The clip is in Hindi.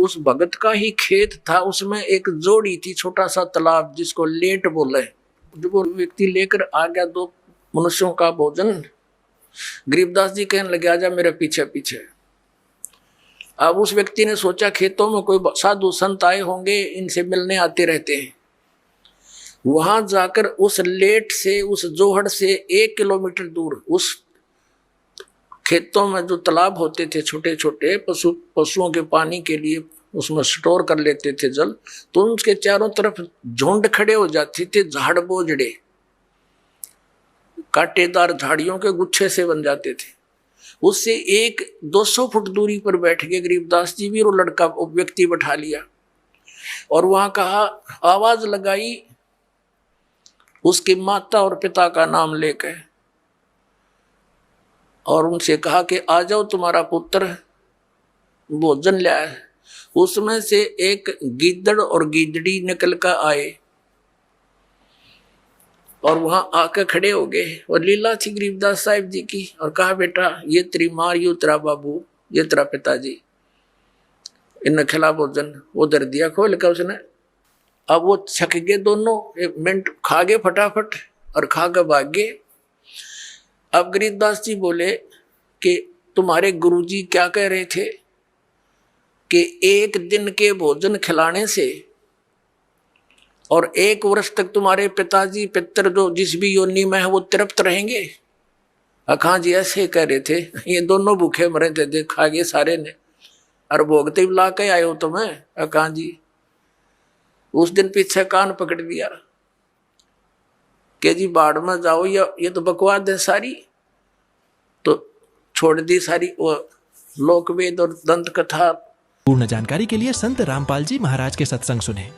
उस भगत का ही खेत था, उसमें एक जोड़ी थी, छोटा सा तालाब जिसको लेट बोले। जब वो व्यक्ति लेकर आ गया 2 मनुष्यों का भोजन, गरीबदास जी कहने लगे आजा मेरे पीछे पीछे। अब उस व्यक्ति ने सोचा खेतों में कोई साधु संत आए होंगे, इनसे मिलने आते रहते हैं। वहां जाकर उस लेट से, उस जोहड़ से 1 किलोमीटर दूर उस खेतों में जो तालाब होते थे छोटे छोटे, पशुओं के पानी के लिए उसमें स्टोर कर लेते थे जल, तो उसके चारों तरफ झुंड खड़े हो जाते थे, झाड़ बोझड़े कांटेदार झाड़ियों के गुच्छे से बन जाते थे। उससे 200 फुट दूरी पर बैठ गए गरीबदास जी भी, और लड़का व्यक्ति बैठा लिया और वहां कहा, आवाज लगाई उसकी माता और पिता का नाम लेकर, और उनसे कहा कि आ जाओ तुम्हारा पुत्र भोजन लाया है। उसमें से एक गीदड़ और गीदड़ी निकल कर आए और वहां आकर खड़े हो गए, और लीला थी गरीबदास साहिब जी की, और कहा बेटा ये तेरी माँ, ये तेरा बाबू, ये तेरा पिताजी, इन्हें खिला भोजन। वो दर दिया खोल कर उसने। अब वो छक गए दोनों, 1 मिनट खा गए फटाफट और खा कर भाग गए। अब गरीबदास जी बोले कि तुम्हारे गुरुजी क्या कह रहे थे कि 1 दिन के भोजन खिलाने से और 1 वर्ष तक तुम्हारे पिताजी पितर जो जिस भी योनि में है वो तृप्त रहेंगे। अखां जी ऐसे कह रहे थे, ये दोनों भूखे मरे थे, खा गए सारे ने, और भोगते ला के आए हो तुम्हें। अखां जी उस दिन पीछे कान पकड़ दिया कि जी बाढ़ में जाओ, या ये तो बकवाद है सारी, तो छोड़ दी सारी वो लोकवेद और दंत कथा। पूर्ण जानकारी के लिए संत रामपाल जी महाराज के सत्संग सुने।